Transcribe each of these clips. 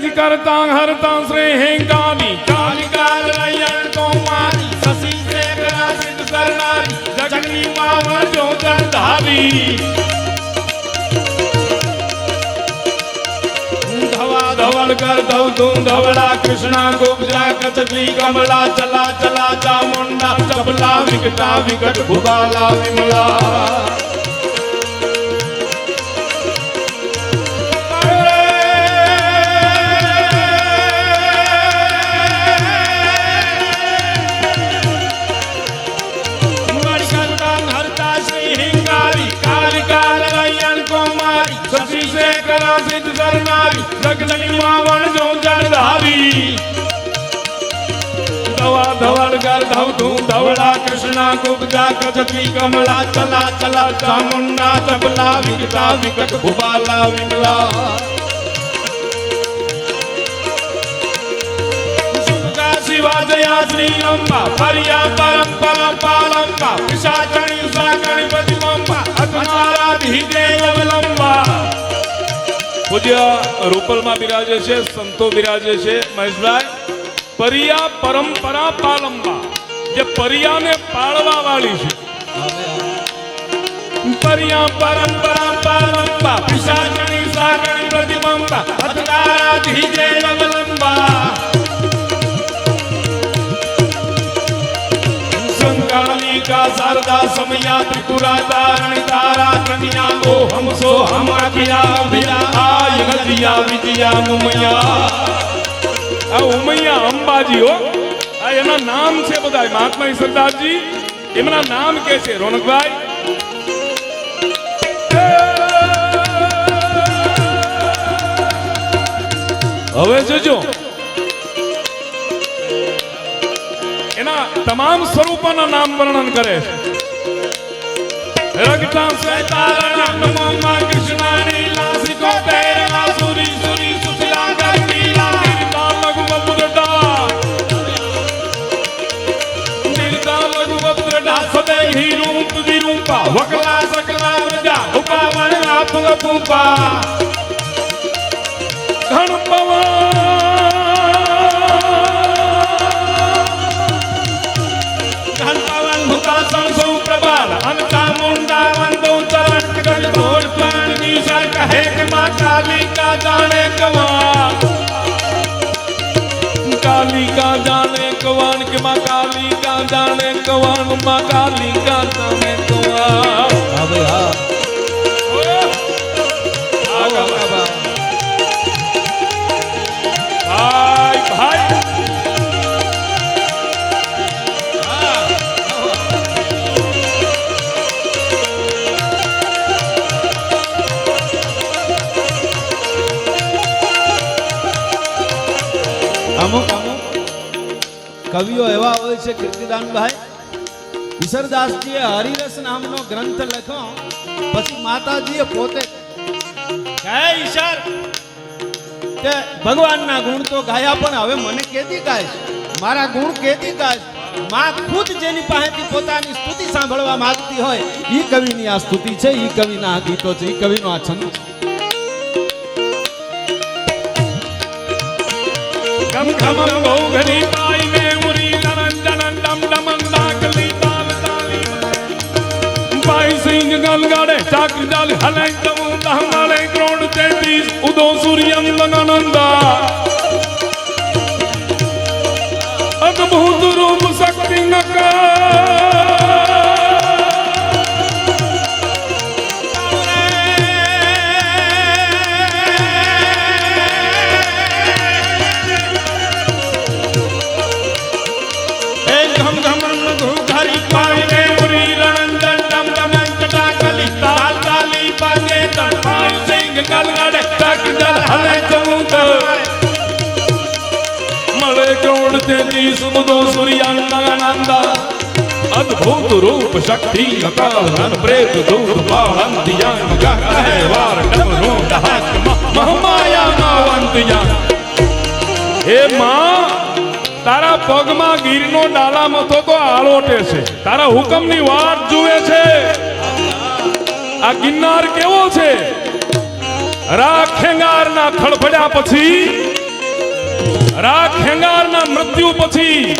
जी करता हरता श्री हेंगामी कालिकाल रयन कुमारी शशि शेखरा सिद्ध सरनारी जगनी मावर जो जलधारी धवा धवल कर धव धूम धवला कृष्णा गोपजा कचली कमला चला चला चामुंडा चबला विकटा विकट भुबाला विमला धवल कर धव धूम धवला कृष्णा गुप्ता कचकी कमला चला चला चामुंडा चबला विकटा विकट भुबाला विमला सुखा शिवा जया श्री अम्बा परिया परंपरा पालंबा पिशाचणी साकणी प्रतिमंबा अतनारा धीजे अवलंबा पूज्य रूपल में बिराजे छे संतो बिराजे छे महेशभाई परिया परंपरा पालंबा जे परिया ने पाळवा वाली छे परिया परंपरा पालंबा पिशाचणी साकणी प्रतिबंबा अतनारा धीजे अवलंबा संकालिका शारदा समया त्रिपुरा तारणी तारा कन्या को हम सो हम अखिया भिया आय गजिया विजया मुमया आ उमैया अंबाजी हो आ एना नाम छे बधाय महात्मा सरदार जी एमना नाम के छे रोनक भाई હવે જોજો એના તમામ સ્વરૂપોના નામ વર્ણન કરે છે રગતા સે તારા નમો માં કૃષ્ણાની લાસિકો તેરા સુરી સુરી સુશીલા ગંગીલા નિર્દા લઘુ વપુરડા સદે હી રૂપ વિરૂપા વકલા સકલા વ્રજા ઉપાવન આપલ પૂપા ઘણ પવન મુકાસન સૌ પ્રબાલ અનતા મુંડા વંદો ચરણ ગલ ઘોડ પ્રાણ નિશા કહે કે માં કાલી કા જાણે કવા काली का जाने कवान के माँ काली का जाने कवान माँ काली का जाने कवान अबे हाँ भाई भाई અમુક કવિઓ એવા હોય છે કીર્તિદાનભાઈ ઈશ્વરદાસજીએ હરિરસ નામનો ગ્રંથ લખ્યો પછી માતાજીએ પોતે કહે ઈશ્વર કે ભગવાનના ગુણ તો ગાયા પણ હવે મને કેદી ગાય મારા ગુણ કેદી ગાય માં ખુદ જેની પાસેથી પોતાની સ્તુતિ સાંભળવા માંગતી હોય ઈ કવિની આ સ્તુતિ છે ઈ કવિના ગીતો છે ઈ કવિનો આ છંદ છે कम खम घोघरी पाई में उरी नरन जनन डम डमन नागली ताल ताली पाई सिंह गलगड़े चाक डाल हले तमु दहमाले क्रोड 33 उदो सूर्यं लंगनंदा अद्भुत रूप शक्ति नका अद्भुत रूप शक्ति अकाल प्रेत दूत पावंतिया कहे वार डमरू डहाक महमाया मावंतिया हे मां तारा पगमा गीरनो डाला मथो तो आलोटे छे तारा हुकमनी वाट जुए छे आ गिरनार केवो छे राखेंगार ना खड़फड्या पछी રા ખેંગારના મૃત્યુ પછી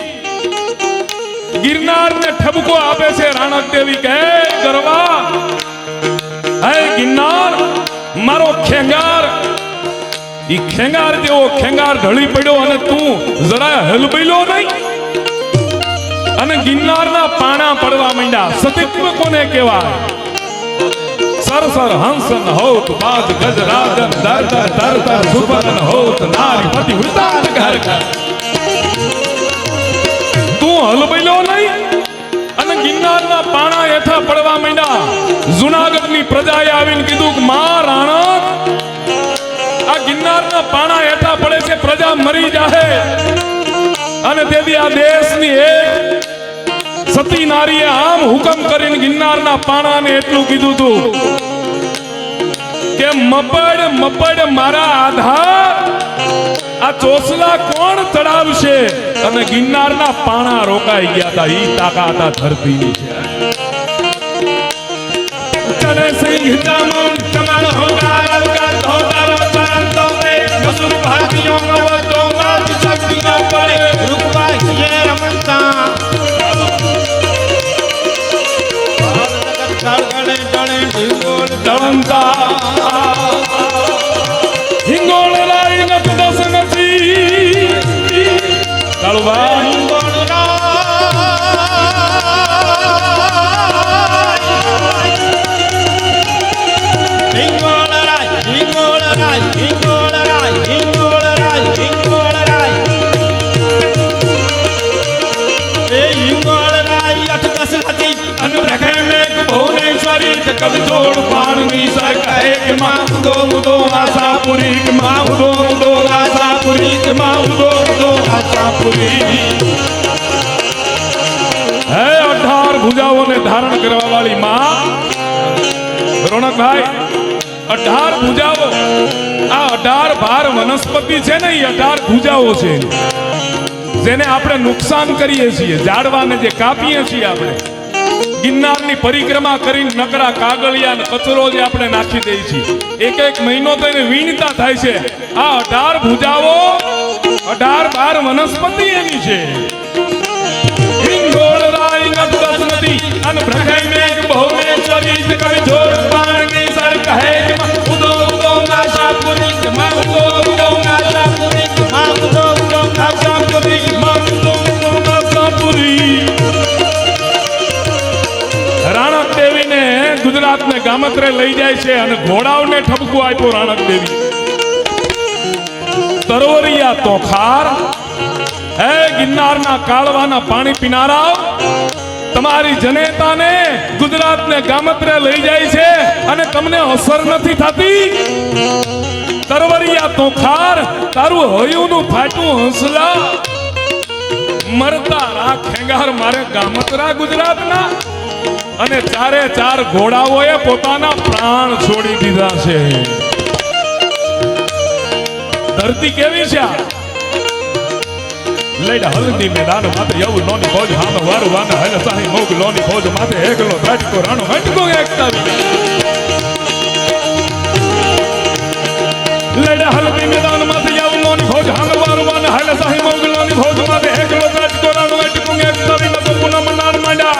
ગિરનારને ઠપકો આપે છે રાણક દેવી કહે ગરવા હે ગિરનાર મારો ખેંગાર ઈ ખેંગાર જેવો ખેંગાર ઢળી પડ્યો અને તું જરા હલબૈલો નહીં અને ગિરનારના પાણા પડવા માંડ્યા સતીત્વ કોને કહેવાય સરસર હંસન હોત બાજ ગજરાજન દર દર દર દર સુપરન હોત નારી પતિ વૃતાંત ઘર ઘર તું હલબૈલો નહીં અને ગિરનારના પાણા હેઠા પડવા માંડ્યા જુનાગઢની પ્રજાએ આવીને કીધું કે માં રાણક આ ગિરનારના પાણા હેઠા પડે છે પ્રજા મરી જાહે અને તેથી આ દેશની એક સતી નારીએ આમ હુકમ કરીને ગિરનારના પાણાને એટલું કીધું તું કે મપડ મપડ મારા આધાર આ ચોસલા કોણ ચડાવશે અને ગિરનારના પાણા રોકાઈ ગયા હતા ઈ તાકાત આ ધરતીની છે ચડે સિંહ ચામુંડ કમળ હોગાર અવગા ધોતાર ચરંતો તે કસુર ભારતીયો નવતો નાચ શક્તિ ન પડે રૂપવા યે રમતા કાળગણે ડણે હિંગોળ ડળંતા હિંગોળ રાઈ નત દસ નથી કાળુબા હિંગોળ કબજોડ પાણની સરકારે કે માં ઉદો ઉદો આશાપુરી કે માં ઉદો ઉદો આશાપુરી કે માં ઉદો ઉદો આશાપુરી હે 18 ભુજાઓને ધારણ કરવા વાળી માં રોનકભાઈ 18 ભુજાઓ આ 18 ભાર વનસ્પતિ છે ને એ 18 ભુજાઓ છે જેને આપણે નુકસાન કરીએ છીએ ઝાડવાને જે કાપીએ છીએ આપણે ગિરનારની પરિક્રમા કરીને નકરા કાગળિયા ને કચરો જે આપણે નાખી દઈએ છીએ એક એક મહિનો તો એને વીણતા થાય છે આ 18 ભુજાઓ 18 ભાર વનસ્પતિ એની છે હિંગોળ રાઈ નદસ નદી અન ભ્રગઈ મેઘ ભુવનેશ્વરી કવિ જોર પાણી સર કહે ઉદો ઉદો નાશાપુરી માં ઉદો ઉદો નાશાપુરી માં ઉદો ઉદો નાશાપુરી માં ઉદો ઉદો નાશાપુરી રાણક દેવીને ગુજરાતને ગામત્રે લઈ જાય છે અને ઘોડાઓને ઠપકો આપ્યો રાણક દેવી તરોવરિયા તોખાર હે ગિરનારના કાળવાના પાણી પીનારાઓ તમારી જનેતાને ગુજરાતને ગામત્રે લઈ જાય છે અને તમને અસર નથી થતી તરવરિયા તોખાર તારું હયુંનું ફાટું હંસલા મરતા રા ખેંગાર મારે ગામત્રા ગુજરાતના અને ચારે ચાર ઘોડાઓએ પોતાના પ્રાણ છોડી દીધા છે ધરતી કેવી છે લઈડા હલ્દી મેદાન માથે યવ નોની ફોજ હામે વારું વાને હલ સાહી મોગ લોની ફોજ માથે એકલો ત્રાટકો રાણો હટકો એકતા લઈડા હલ્દી મેદાન માથે યવ નોની ફોજ હામે વારું વાને હલ સાહી મોગ લોની ફોજ માથે એકલો ત્રાટકો રાણો હટકો એકતા વિના તો પુનમ નાણ માંડા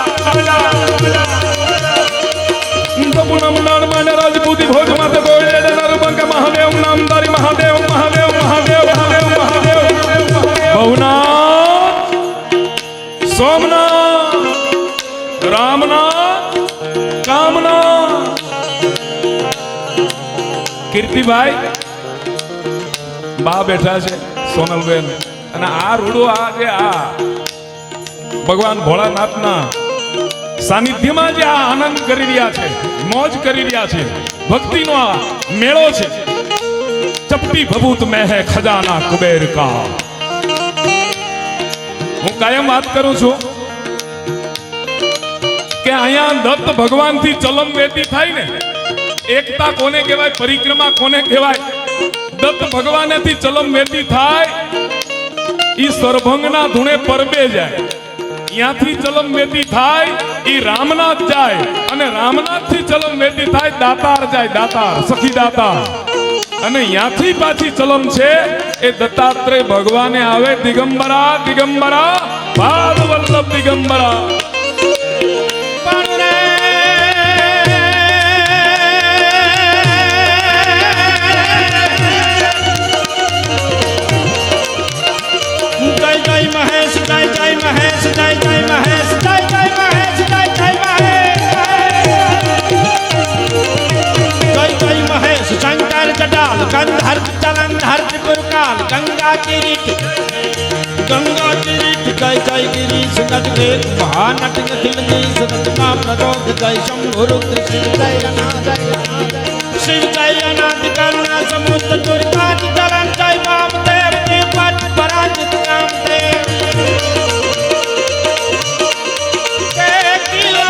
પૂનમ નાણ માંડે રાજપૂતી ભોજ માથે ગોળે નર બંક મહાદેવ નામદારી મહાદેવ મહાદેવ મહાદેવ મહાદેવ મહાદેવ ભવનાથ સોમનાથ રામનાથ કામનાથ કીર્તિભાઈ બા બેઠા છે સોનલબેન અને આ રૂડો આ જે આ ભગવાન ભોળાનાથના સાનિધ્યમાં જે આ આનંદ કરી રહ્યા છે મોજ કરી રહ્યા છે ભક્તિનો આ મેળો છે ચપટી ભભૂત મેં હે ખજાના કુબેર કા હું કાયમ વાત કરું છું કે અહીંયા દત્ત ભગવાન થી ચલમ વેતી થાય ને એકતા કોને કહેવાય પરિક્રમા કોને કહેવાય દત્ત ભગવાને થી ચલમ વેતી થાય ઈ સરભંગના ધૂણે પરબે જાય ત્યાંથી ચલમ વેતી થાય ઈ રામનાથ જાય અને રામનાથ થી ચલમ વેતી થાય દાતાર જાય દાતાર સખી દાતાર અને ત્યાંથી પાછી ચલમ છે એ દત્તાત્રેય ભગવાને આવે દિગંબરા દિગંબરા પાદ વલ્લભ દિગંબરા गंधर चलंधर त्रिपुरकाल गंगा किरीट जय जय गिरीश नट वेद महानट निखिल देश नाम नरोध जय शंभु रुद्र शिव जय अनाथ शिव जय अनाथ करुणा समुद्र दुर्गात चलन जय वामदेव देवत पराजित कामदेव एक किलो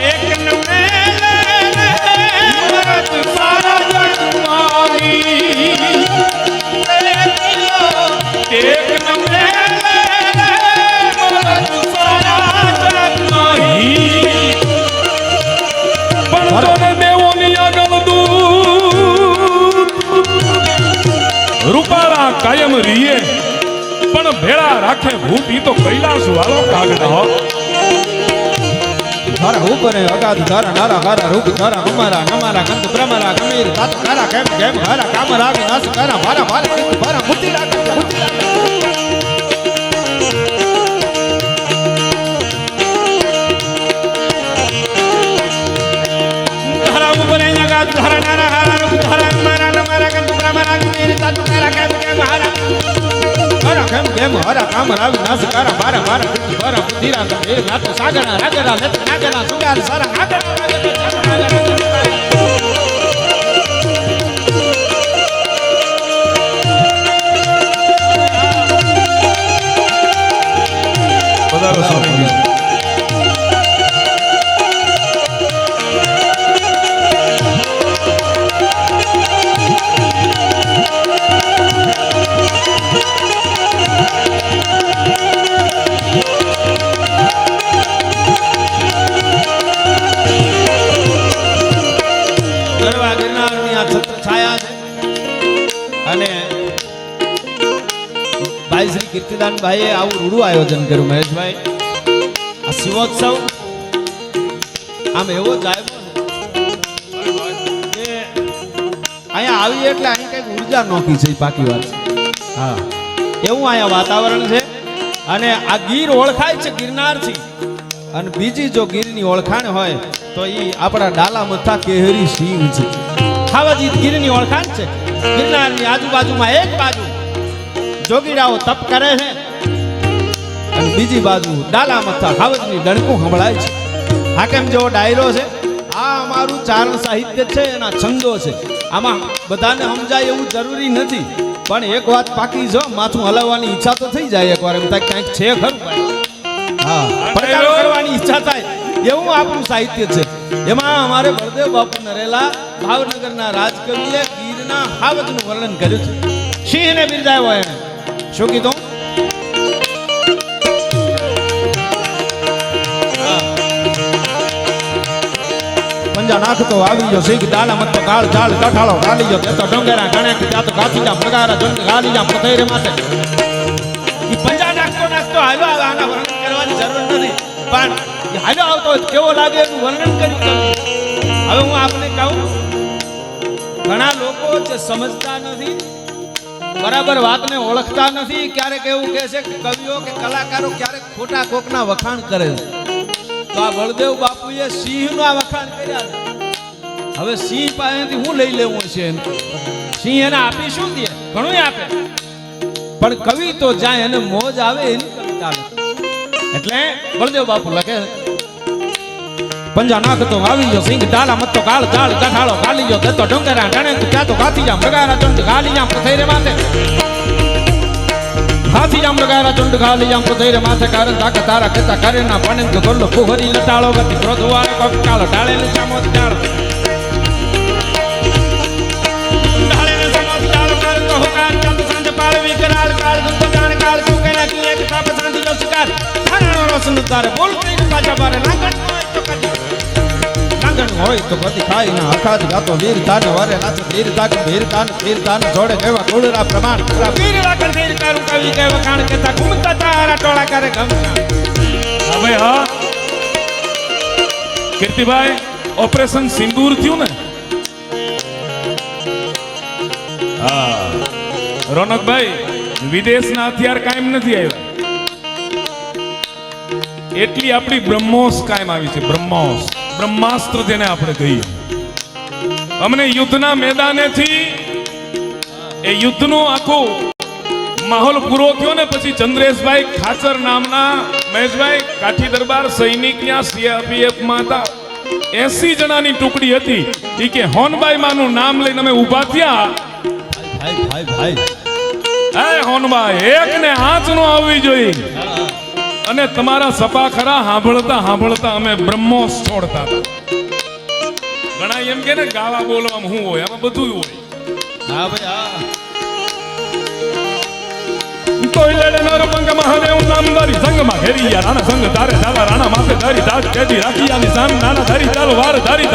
एक नमेले भरत सारा जग माही एक किलो एक नमेले भरत सारा जग माही પણ તને દેવોની આગળ દૂત રૂપાળા કાયમ રીએ પણ ભેળા રાખે ભૂત ઈ તો કૈલાસ વાળો કાગડા હો धारा ऊपर है अगाध धारा नारा हारा रूप धारा हमारा हमारा गंध ब्रह्मरा गमीर तात कारा कैम कैम हारा काम राग नास कारा भारा भारा किंतु भारा मुक्ति राग धारा ऊपर है अगाध धारा नारा हारा रूप धारा हमारा हमारा गंध ब्रह्मरा गमीर तात कारा कैम कैम हारा हारा कैम कैम हारा काम राग नास कारा भारा भारा किंतु भारा मुक्ति राग गमीर नाथ सागरा रागरा लत नागरा सुगार सारा नागरा પધારો સ્વામીજી ગરવા ગિરનારની આ છત્ર છાયા છે અને ભાઈ શ્રી કીર્તિદાન ભાઈએ આવું રૂડું આયોજન કર્યું મહેશભાઈ આ શિવોત્સવ આમ એવો જાય કે અહીંયા આવી એટલે અહીં કઈક ઉર્જા નોખી છે પાકી વાત છે હા એવું અહીંયા વાતાવરણ છે અને આ ગીર ઓળખાય છે ગિરનારથી અને બીજી જો ગીરની ઓળખાણ હોય તો ઈ આપણા ડાલા મથા કેહરી સિંહ છે ખાવાજી ગીરની ઓળખાણ છે ગિરનારની આજુબાજુમાં એક બાજુ જોગીરાઓ તપ કરે છે અને બીજી બાજુ ડાલા મથા ખાવજની ડણકું સંભળાય છે હાકેમ જેવો ડાયરો છે આ અમારું ચારણ સાહિત્ય છે એના છંદો છે આમાં બધાને સમજાય એવું જરૂરી નથી પણ એક વાત પાકી જો માથું હલાવવાની ઈચ્છા તો થઈ જાય એકવાર એમ થાય ક્યાંક છે ખરું ભાઈ હા પડકાર કરવાની ઈચ્છા થાય એવું આપણું સાહિત્ય છે એમાં અમારે બળદેવ બાપુ નરેલા ભાવનગરના રાજકવિએ ગીરના હાવજનું વર્ણન કર્યું છે સિંહને બિરદાવ્યો એને શું કીધું પંજા નાખતો આવી ગયો સિંહ ડાલા મત કાળ ઝાડ કઠાળો ગાલી ગયો તે તો ડોંગરા ગણે ત્યાં તો કાથી જા પ્રગારા જંગ ગાલી જા પથેરે માથે ઈ પંજા નાખતો હાલો આના વર્ણન કરવાની જરૂર નથી પણ હાલો આવતો કેવો લાગે એનું વર્ણન કર્યું હવે હું આપને કહું ઘણા લોકો જે સમજતા નથી બરાબર વાતને ઓળખતા નથી ક્યારેક એવું કહે છે કે કવિઓ કે કલાકારો ક્યારેક ખોટા કોકના વખાણ કરે છે તો આ બળદેવ બાપુએ સિંહના વખાણ કર્યા છે હવે સિંહ પાસેથી હું લઈ લેવું છે એમ સિંહ એને આપી શું દે ઘણું આપે પણ કવિ તો જાય એને મોજ આવે એની કવિતા એટલે બળદેવ બાપુ લખે પંજા નાખતો આવી ગયો સિંહ ડાલા મત તો કાળ ઝાડ કઠાળો ગાલી ગયો તે તો ડોંગરા ગણે ત્યાં તો કાથી જામ પ્રગારા ચંડ ગાલી જામ પથેરે માથે હાથી જામ પ્રગારા ચંડ ગાલી જામ પથેરે માથે કારણ તાક તારા કેતા કરે ના પાણી તો ગરલો પુહરી લટાળો ગતિ ક્રોધ વાળો કોક કાળો ડાળે ને ચામોત ડાળ ડાળે ને ચામોત ડાળ માર તો હુકાર ચંદ સંજ પાળ વિકરાળ કાળ ગુંદ જાણ કાળ તું કેલા કી એક તાપ સાંધી નો શિકાર થારાનો રોશન તારે બોલ કઈ પાછા બારે લાગણ તો કદી લાગણ હોય તો કદી ખાઈ ના અખાજ ગાતો વીર તાન વરે નાચ વીર તાન જોડે કેવા કુળરા પ્રમાણ વીર વાકર વીર તારું કવિ કેવા કાણ કેતા ઘૂમતા તારા ટોળા કરે ગમના હવે હા કીર્તિભાઈ ઓપરેશન સિંદૂર થયું ને હા રોનકભાઈ વિદેશના હથિયાર કાયમ નથી આવ્યા એટલી આપણી બ્રહ્મોસ કાયમ આવી છે બ્રહ્માસ્ત્ર જેને આપણે કહીએ અમને યુદ્ધના મેદાનેથી એ યુદ્ધનો આખો માહોલ પૂરો થયો ને પછી ચંદ્રેશભાઈ ખાચર નામના મહેશભાઈ કાઠી દરબાર સૈનિક ત્યાં સીઆરપીએફ માં હતા 80 જણાની ટુકડી હતી ઈ કે હોનબાઈ માનું નામ લઈને અમે ઊભા થયા ભાઈ હે હોનબાઈ એક ને આંચ નો આવવી જોઈએ અને તમારા સપા ખરા સાંભળતા અમે બ્રહ્મોસ છોડતા હતા ઘણા એમ કે ને ગાવા બોલવામાં હું હોય આમાં બધું હોય હા ભાઈ હા તોયલેડે નરપંગ મહાદેવ નામદારી સંગમાં ઘેરિયા રાણા સંગ તારે ધાલા રાણા માથે ધારી દાજ કેદી રાખિયાની સામ નાના ધારી ચાલો વાર ધારી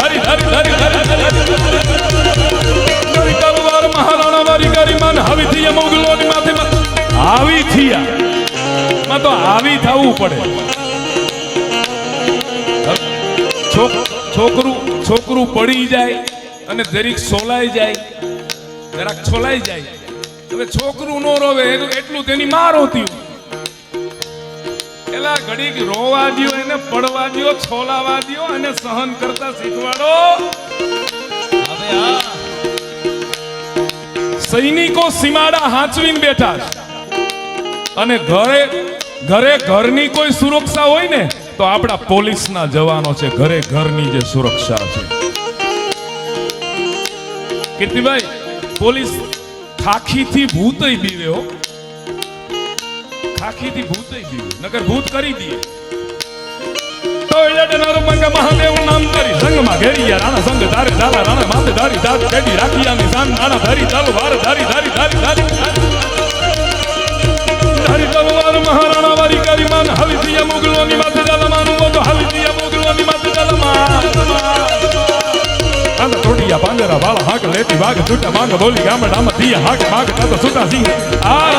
ચાલો વાર મહારાણા વારી ગરી માન આવી થી મોગલોની માથે આવી થયા માં તો આવી થવું પડે છોકરું પડી જાય અને જરીક છોલાઈ જાય હવે છોકરું નો રોવે એટલું તેની માં રોતી એલા ઘડીક રોવા દ્યો એને પડવા દ્યો છોલાવા દ્યો અને સહન કરતા શીખવાડો હવે આ સૈનિકો સીમાડા હાંચવીને બેઠા છે અને ઘરની કોઈ સુરક્ષા હોય ને તો આપણા પોલીસના જવાનો છે ઘરની જે સુરક્ષા છે કીર્તિભાઈ પોલીસ ખાખીથી ભૂતય બીવે હો નકર ભૂત કરી દે તો એલેટ નરમંગ મહાદેવ નામ કરી સંગમાં ઘેરિયા રાણા સંગ તારે ધાલા રાણા માથે ધારી દાદ કેડી રાખિયાની સાન નાના ધારી ચાલો વાર ધારી તલવાર મહારાણા વારી કરી માન હવી થયા મોગલોની માથે ચાલા માનું તો હવી થયા મોગલોની માથે ચાલા માન આંધ ટોટિયા પાંજરા વાળા હાક લેતી વાગ છૂટા માંગ બોલી ગામડામાં દિયા હાક માગ તાતો છૂટા સિંહ આ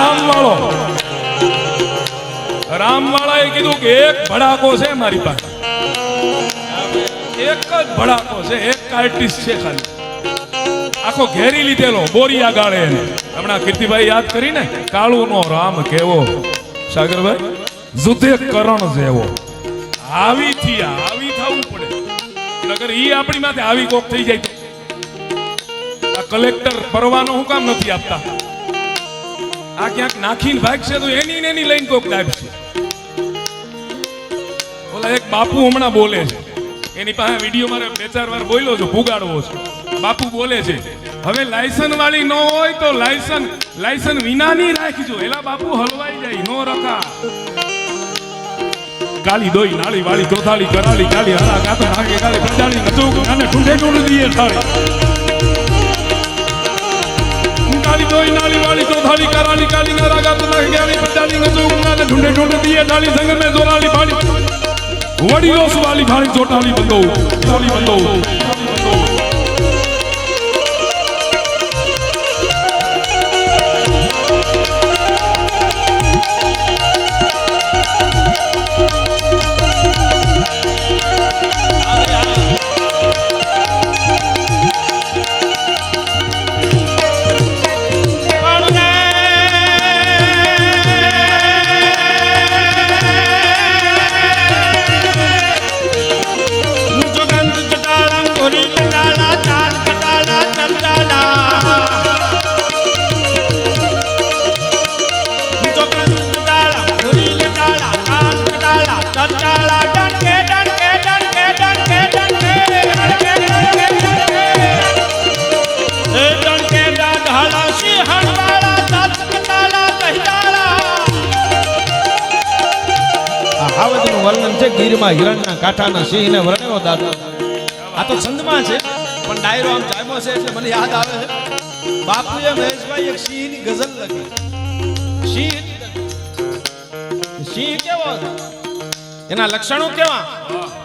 રામવાળાએ કીધું કે એક ભડાકો છે મારી પાસે એક જ ભડાકો છે એક આર્ટિસ્ટ છે ખાલી આખો ઘેરી લીધેલો બોરિયા ગાળે હમણાં કીર્તિભાઈ યાદ કરીને કાળુનો રામ કેવો સાગરભાઈ જુદે કરણ જેવો આવી થવું પડે નગર ઈ આપણી માથે આવી કોક થઈ જાય તો આ કલેક્ટર પરવાનો હું કામ નથી આપતા આ ક્યાંક નાખીને ભાગશે તો એની લઈને કોક દાબશે ઓલા એક બાપુ હમણાં બોલે છે એની પાસે વિડીયો મારે 2-4 વાર બોલ્યો છું પુગાડવો છે બાપુ બોલે છે હવે લાયસન વાળી ન હોય તો લાયસન વિનાની રાખજો એલા બાપુ હલવાઈ જાય નો રખા ગાલી દોઈ નાળી વાળી ચોથાળી કરાળી ગાલી હરા ગાતો નાગે ગાલી પ્રજાળી નચુક અને ઠુંઠે ઠુંઠ દીએ થાળી ગાલી દોઈ નાળી વાળી ચોથાળી કરાળી ગાલી હરા ગાતો નાગે ગાલી પ્રજાળી નચુક અને ઠુંઠે ઠુંઠ દીએ થાળી સંગ મે જોરાળી ભાળી વડીલો સુવાળી ભાળી ચોટાળી બંદો વર્ણન છે ગીરમાં હિરણના કાંઠાના સિંહને વર્ણ્યો દાદા આ તો છંદમાં છે પણ ડાયરો આમ જામ્યો છે એટલે મને યાદ આવે છે બાપુએ મહેશભાઈ એક સિંહની ગઝલ લખી સિંહ કેવો એના લક્ષણો કેવા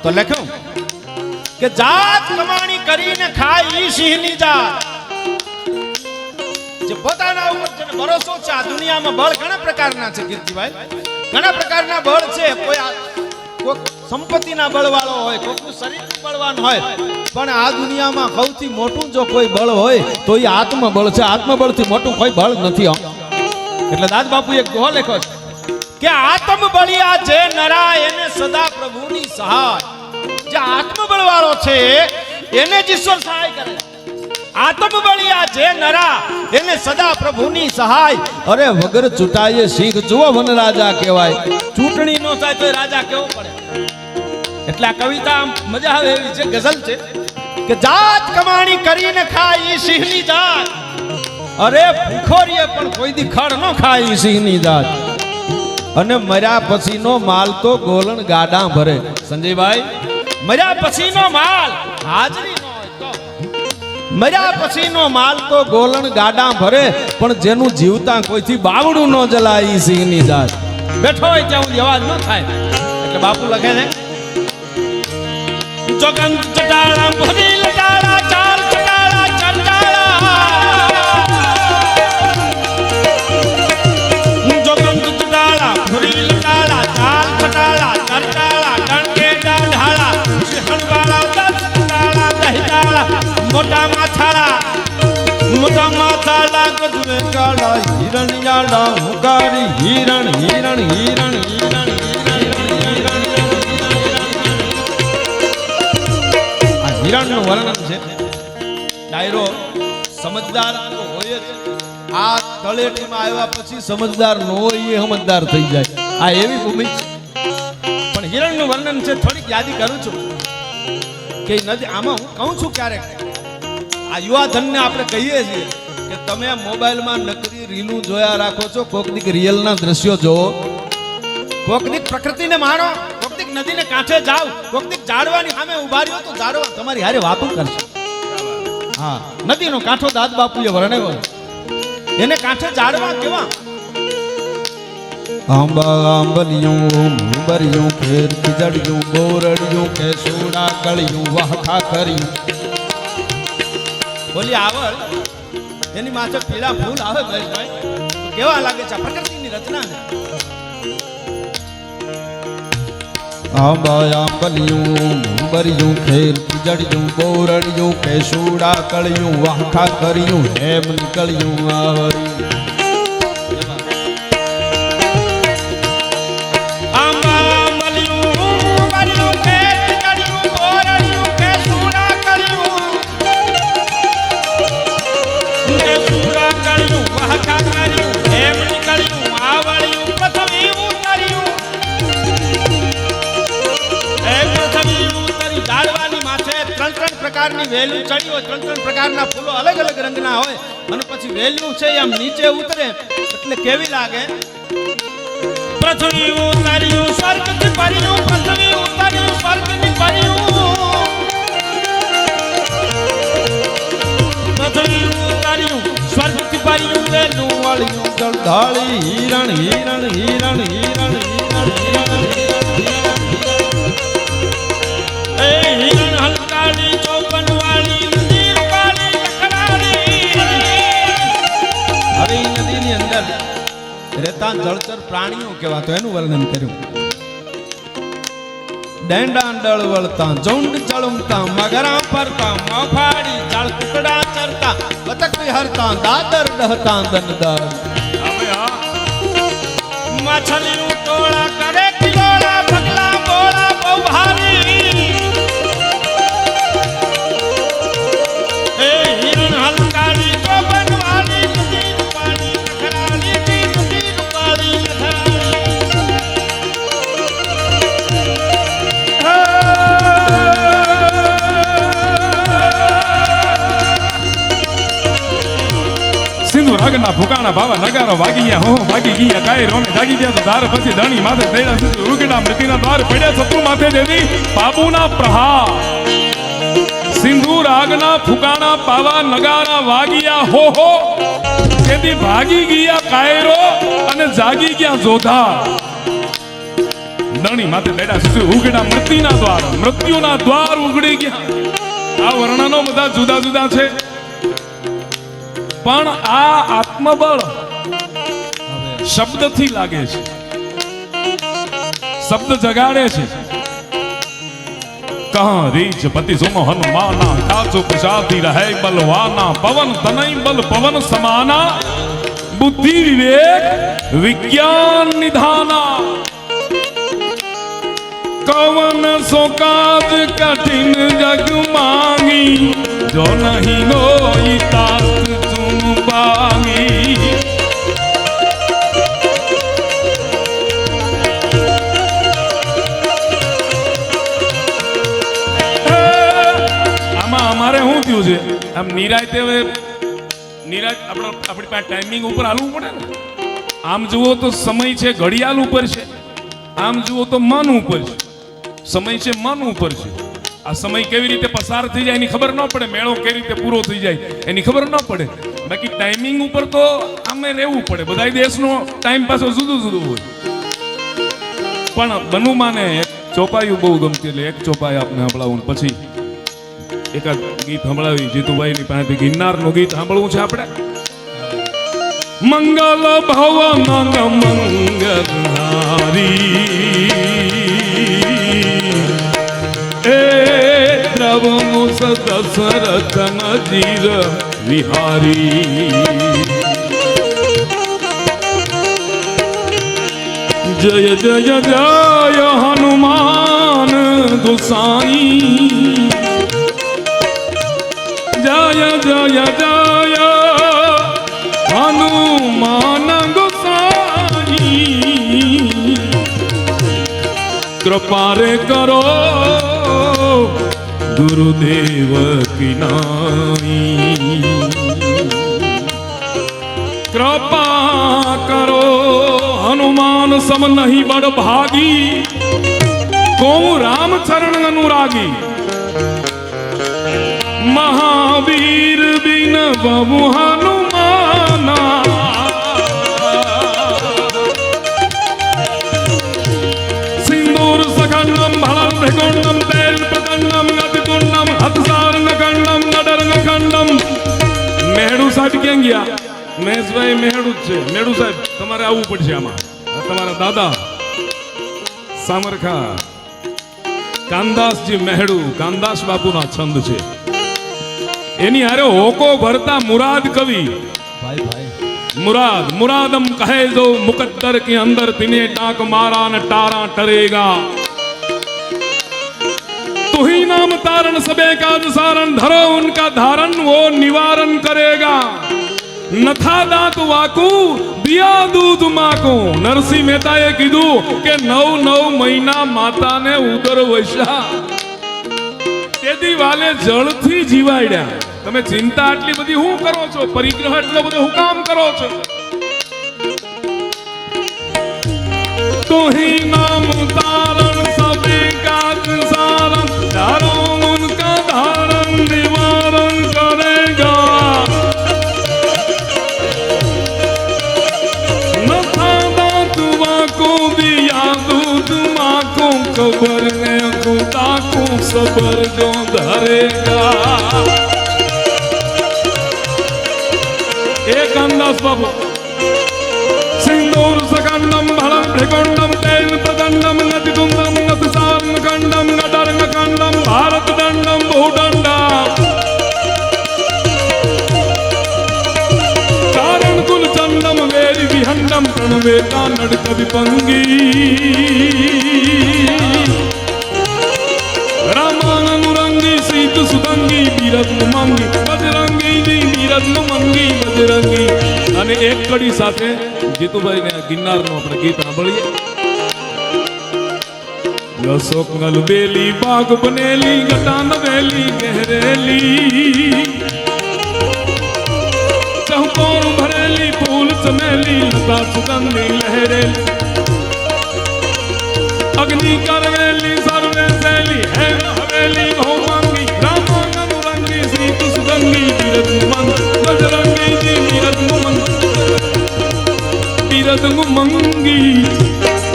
તો લખ્યું કે જાત કમાણી કરીને ખાય ઈ સિંહની જાત. જે પોતાના ઉપર જેને ભરોસો છે. આ દુનિયામાં બળ ઘણા પ્રકારના છે કીર્તિભાઈ, ઘણા પ્રકારના બળ છે. કોઈ સંપત્તિના બળવાળો હોય, કોઈનું શરીર બળવાન હોય, પણ આ દુનિયામાં સૌથી મોટું જો કોઈ બળ હોય તો એ આત્મબળ છે. આત્મબળથી મોટું કોઈ બળ નથી. એટલે દાદ બાપુ એક દોહો લખ્યો છે કે આત્મબળિયા જે નરા એને સદા પ્રભુની સહાય. જે આત્મબળ વાળો છે એને જ ઈશ્વર સહાય કરે. આત્મબળિયા જે નરા એને સદા પ્રભુની સહાય. અરે વગર ચૂંટાયે સિંહ જુઓ વન રાજા કહેવાય. ચૂંટણી નો થાય તો રાજા કેવો પડે. એટલે આ કવિતા મજા આવે એવી છે, ગઝલ છે કે જાત કમાણી કરીને ખાય ઈ સિંહની જાત. અરે ભૂખોરીએ પણ કોઈ દી ખડ ન ખાય ઈ સિંહની જાત. અને મર્યા પછીનો માલ તો ગોલણ ગાડા ભરે. સંજયભાઈ, મર્યા પછીનો માલ હાજરી ન હોય તો, મર્યા પછીનો માલ તો ગોલણ ગાડા ભરે, પણ જેનું જીવતા કોઈથી બાવડું ન જલાય ઈ સિંહની જાત. બેઠો હોય ત્યાં સુધી અવાજ ન થાય. એટલે બાપુ લખે છે જોગંગ ચટાળા ભરી લટાળા ચાર ચટાળા ચટાળા. જોગંગ ચટાળા ભરી લટાળા ચાર ચટાળા ચટાળા. ગણકે ડાઢાળા સિંહણવાળા 10 ચટાળા દહીડાળા. મોટા માથાળા ગજવે કાળા હિરણિયાળા હુંકારી હિરણ હિરણ હિરણ હિરણ. હિરણનું વર્ણન છે. ડાયરો સમજદાર તો હોય જ. આ તળેટીમાં આવ્યા પછી સમજદાર ન હોય એ સમજદાર થઈ જાય. આ એવી ભૂમિ છે. પણ હિરણનું વર્ણન છે, થોડીક યાદી કરું છું કે નદી. આમાં હું કહું છું ક્યારેક આ યુવા ધનને આપણે કહીએ છીએ કે તમે મોબાઈલમાં નકરી રીલું જોયા રાખો છો. કોક દીક રિયલના દ્રશ્યો જોવો, કોક દીક પ્રકૃતિને માણો, કોક દીક નદીને કાંઠે જાઓ, કોક દીક ઝાડવાની સામે ઉભા રહ્યો તો ઝાડવા તમારી હારે વાતો કરશે. હા, નદીનો કાંઠો દાદ બાપુએ વર્ણવ્યો. એને કાંઠે ઝાડવા કેવા આંબા આંબલિયું મુંબરિયું ખેર ખીજડિયું બોરડિયું કે સોડા કળિયું વાહખા કર્યું. બોલી આવળ એની માથે પીળા ફૂલ આવે ભાઈ, કેવા લાગે છે પ્રકૃતિની રચના છે. આંબા આંબલિયું મુંબરિયું ખેર ખીજડિયું બોરડિયું કે સોડા કળિયું વાહખા કર્યું હેમ નીકળ્યું આવળિયું. પ્રકારની વેલું ચડી હોય, 3 પ્રકારના ફૂલો અલગ અલગ રંગના હોય, અને પછી વેલું છે આમ નીચે ઉતરે એટલે કેવી લાગે. પૃથ્વી ઉતર્યું સ્વર્ગથી ભર્યું, પૃથ્વી ઉતર્યું સ્વર્ગથી ભર્યું, પૃથ્વી ઉતર્યું સ્વર્ગથી ભર્યું. વેલું વળ્યું ગળધાળી હિરણ હિરણ હિરણ હિરણ હિરણ હિરણ. એ હિરણ હલકાળી ચોપનવાળી મંદિર વાળી લખડાળી. હવે એ નદીની અંદર રહેતા જળચર પ્રાણીઓ કહેવાતો એનું વર્ણન કર્યું. ડેંડા ડળ વળતા ઝુંડ ચળમતા મગરા ફરતા મફાડી જાળ કુકડા ચરતા બતક વિહરતા દાદર ડહતા દનદર. માછલીનું ટોળા કરે કિલોળા પગલા બોળા બહુ ભારી. એ હિરણ હલકાળી ચોપનવાળી મંદિર વાળી લખડાળી મંદિર વાળી સિંધુ રાગના ફુકાણા ભાવા નગારો વાગી ગયા, હો વાગી ગયા કાય રોને જાગી ગયા. તો ધાર પછી ધણી માથે દૈડા સુધી ઉગડા મૃતિના દ્વાર પડ્યા શત્રુ માથે દેવી બાબુના પ્રહાર. સિંધુ રાગના ફુકાણા પાવા નગારા વાગિયા, હો હો તેથી ભાગી ગયા કાયરો અને જાગી ગયા જોધા. દણી માથે બેડા શિશુ ઉગડા મૃત્યુના દ્વાર ઉગડી ગયા. આ વર્ણનો બધા જુદા જુદા છે, પણ આ આત્મબળ શબ્દથી લાગે છે, શબ્દ જગાડે છે. કહા રીચ પતિ સુમ હનુમાના, કાચો કુશાતી રહે બલવાના, પવન તનય બલ પવન સમાના, બુદ્ધિ વિવેક વિज्ञान નિધાના. कवन सो काज कठिन जग मांगी, जो नहीं होई तात तुम पांगी. આમાં અમારે શું થયું છે, આમ નિરાયતે હવે આપણી પાસે ટાઈમિંગ ઉપર હાલવું પડે ને. આમ જુઓ તો સમય છે ઘડિયાળ ઉપર છે, આમ જુઓ તો મન ઉપર છે. સમય છે મન ઉપર છે. આ સમય કેવી રીતે પસાર થઈ જાય એની ખબર ન પડે, મેળો કેવી રીતે પૂરો થઈ જાય એની ખબર ન પડે. બાકી ટાઈમિંગ ઉપર તો આમે રહેવું પડે. બધા દેશનો ટાઈમ પાછો જુદું જુદું હોય. પણ બનુમાને એક ચોપાયું બહુ ગમતી, એટલે એક ચોપાઈ આપને સંભળાવું, પછી એકાદ ગીત સંભળાવી. જીતુભાઈની પાસેથી ગિરનારનું ગીત સાંભળવું છે આપણે. મંગલ ભવન મંગલહારી, એ દ્રવમુસ દશરથ નજીર વિહારી. જય જય જય હનુમાન ગુસાઈ, જય જય જય હનુમાન ગુસાઈ. कृपा रे करो गुरुदेव की नाई, कृपा करो हनुमान सम नहीं बड़ भागी, को राम चरण अनुरागी. महावीर बिन बहु हनुमाना, सखंडम भलं भृकुंडम तेल प्रदंडम गतिकुंडम हतसारंग खंडम नडरंग खंडम. મેહડુ સાહેબ ક્યાં ગયા? મહેશભાઈ મેહડુ જ છે. મેહડુ સાહેબ તમારે આવવું પડશે આમાં. તમારા દાદા સામરખા કાનદાસજી મેહડુ, કાનદાસ બાપુના છંદ છે. એની હારે હોકો ભરતા મુરાદ કવિ, ભાઈ ભાઈ मुराद मुरादम कहे जो मुकद्दर के अंदर तिन्हें टाक मारा न टारा टरेगा. तू ही नाम तारण सबे का सारण, धरो उनका धारण वो निवारण करेगा. नथा दांत वाकू दिया दूध माको. नरसिंह મહેતાએ કીધું કે 9 મહિના માતાને ઉદર વસ્યા, તેથી વાલે જળથી જીવાડ્યા. તમે ચિંતા આટલી બધી શું કરો છો? પરિગ્રહ એટલો બધો હું કામ કરો છો? તો હી નામ તારણ સબે કાજ સારણ, ધારો ઉનકા ધારણ નિવારણ કરેગા. નથા દાંત વાકો દિયા દૂધ માકો, ખબર ને ખુદા કો સબર જો ધરેગા. एक अंदाज बाबू. सिंदूर सकंडम भलं भृकुंडम तेल प्रदंडम नतिकुंडम नतसारंग खंडम नडरंग खंडम भारत दंडम भूदंडा. कारण कुल चंडम वेरी विहंडम प्रणवे कानड़ कवि पंगी. रामानुरंगी सीत सुगंगी बीरत मंगी, बजरंगी जी बीरत मंगी बजरंगी. અને એક કડી સાથે જીતુભાઈ ને ગિરનારનું આપણે ગીત સાંભળીએ. અશોકનલ બેલી બાગ બનેલી, ગટાન વેલી ગહેરેલી, ચહુકોર ભરેલી ફૂલ ચમેલી, લતા સુગંધી લહેરેલી, અગ્નિ કરવેલી સર્વે શૈલી હે હવેલી ભૌમાંગી. રામાનંદ રંગી સીત સુગંધી બીરત મંગી, બજરંગી જી બીરત મંગી, બીરત મંગી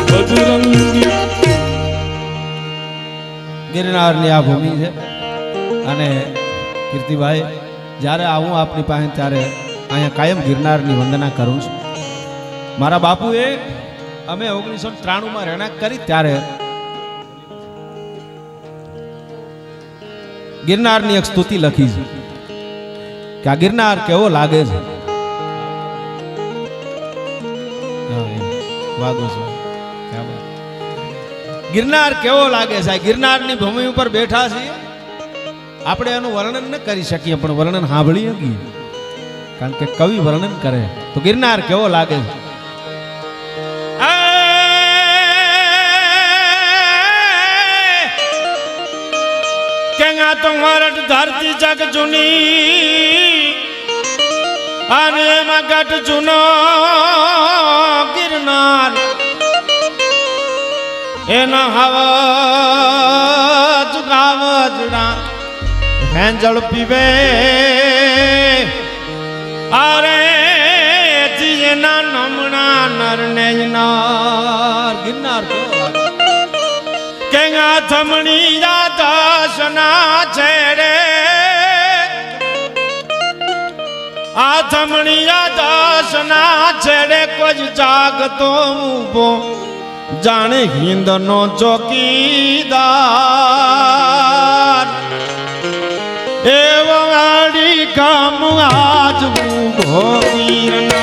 બજરંગી. ગિરનારની આ ભૂમિ છે અને કીર્તિભાઈ જ્યારે આવું આપની પાસે ત્યારે અહીંયા કાયમ ગિરનારની વંદના કરું છું. મારા બાપુએ અમે 1993માં રહેણાંક કરી ત્યારે ગિરનારની એક સ્તુતિ લખી છે કે આ ગિરનાર કેવો લાગે છે. ગિરનાર કેવો લાગે છે. ગિરનારની ભૂમિ ઉપર બેઠા છીએ આપણે એનું વર્ણન ન કરી શકીએ પણ વર્ણન સાંભળી શકીએ કારણ કે કવિ વર્ણન કરે તો ગિરનાર કેવો લાગે છે. કેંગા તો મરટ ધરતી જગ જૂની અને એમાં ગઢ જૂનો ગિરનાર એના હવા જુગાવજડા હેંજળ પીવે અરે જીના નમણા નરને નાર. ગિરનાર કેવો લાગે કેંગા થમણી દાસના છેડે આ થમણી દાસના છેડે કોઈ જાગતો ઊભો જાણે હિંદનો ચોકીદાર એવો આડી કામ આજ ઊભો ગિરનાર.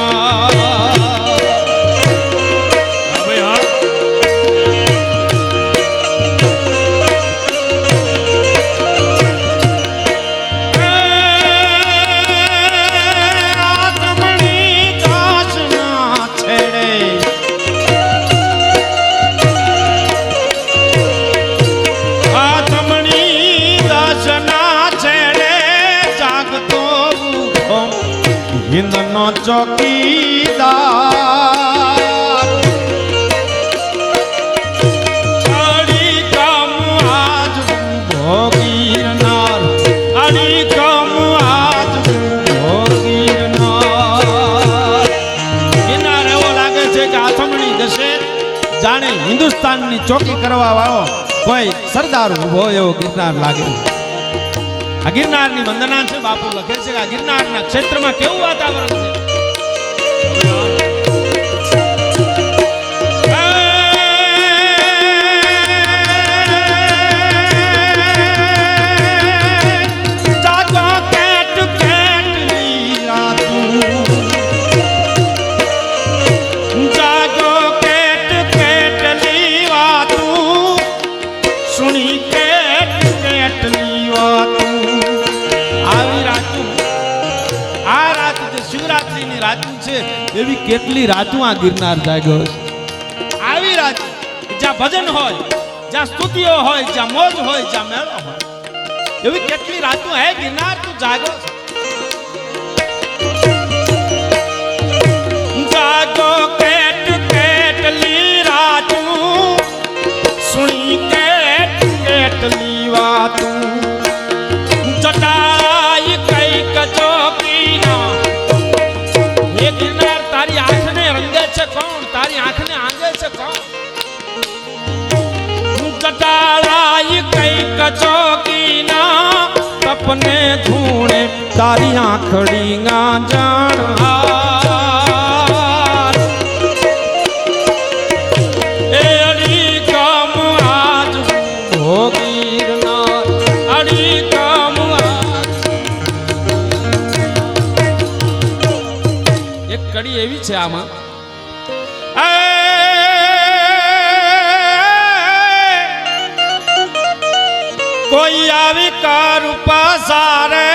હિંદનો ચોકીદાર આડી કામ આજ ઊભો ગિરનાર. આડી કામ આજ ઊભો ગિરનાર. ગિરનાર એવો લાગે છે કે આથમણી દશે જાણે હિન્દુસ્તાનની ચોકી કરવા વાળો કોઈ સરદાર ઊભો એવો ગિરનાર લાગે. આ ગિરનારની વંદના છે. બાપુ લખે છે કે આ ગિરનારના ક્ષેત્રમાં કેવું વાતાવરણ છે. શિવરાત્રીની રાતું છે એવી કેટલી રાતું આ ગિરનાર જાગ્યો છે. આવી રાત જ્યાં ભજન હોય, જ્યાં સ્તુતિઓ હોય, જ્યાં મોજ હોય, જ્યાં મેળો હોય, એવી કેટલી રાતું હે ગિરનાર તું જાગો છે. જાગો કેટ કેટલી રાતું સુણી કેટ કેટલી વાતું જટાઈ કઈક ચોકીના. એ ગિરનાર તારી આંખને રંગે છે કોણ? તારી આંખને આંગે છે કોણ? જટાળાઈ કઈક ચોકીના તપને ધૂણે તારી આંખડી ગાંજણ એ અડી કામ આજ ભોગીરનાર. અડી કામ એક કડી એવી છે આમાં કોઈ આવી કાર પાસારે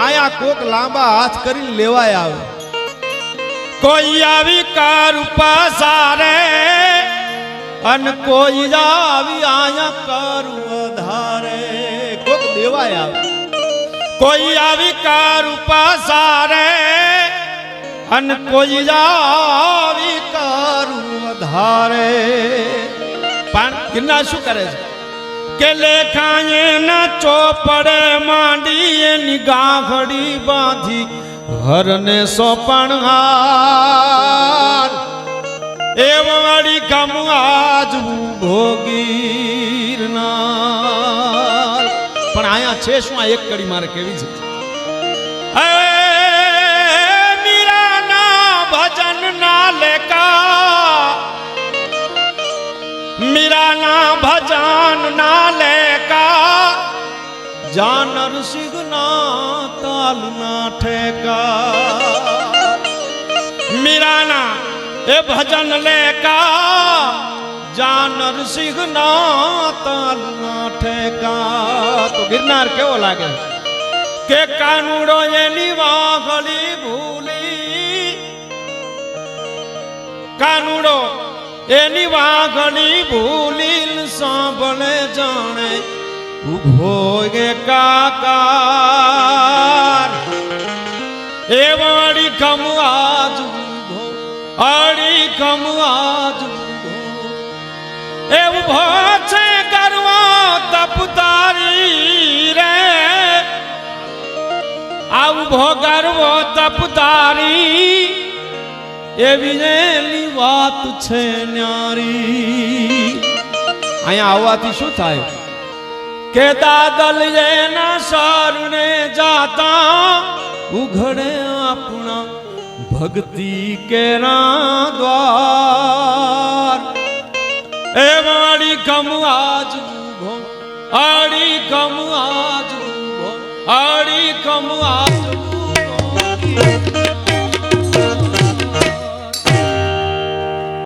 આયા કોક લાંબા હાથ કરીને લેવાય આવે. કોઈ આવી કાર પાસારે અન કોઈ આવી આયા કરું વધારે કોક દેવાય આવે. કોઈ આવી કાર પાસારે અન કોઈ આવી કરું વધારે. પણ ગિરનાર શું કરે છે કે લેખાએ ના ચોપડે માંડી એની ગાંખડી બાંધી હરને સોપણ હાર એવ વાળી કામ આજ ભોગી એમાં છે શું? આ એક કડી મારે કેવી છે. મીરાના ભજન ના લેકા, મીરાના ભજન ના લેકા, જા નરસિંહ ના તાલ ના ઠેકા. મીરાના એ ભજન લેકા, જા નરસિંહ ના તાલ ના ઠેકા. તો ગિરનાર કેવો લાગે? કે કાનુડો એની વાઘળી ભૂલી, કાનુડો એની વાઘળી ભૂલી, સાંભળે જાણે ઉભો ગે કાકાર. એ વળી ખમ આજ ઉભો, અડી ખમ આજ ઉભો. એ ઉભો છે કરવો તપતારી રે, આ ઉભો કરવો તપતારી, એવી એની વાત છે ન્યારી. અહીંયા આવવાથી શું થાય? કે દાદલ એના શરણે જાતા, ઉઘડે આપણા ભક્તિ કેરા દ્વાર. એ વળી ખમ આજ ઉભો, અડી ખમ આજ ઉભો, અડી ખમ આજ ઉભો.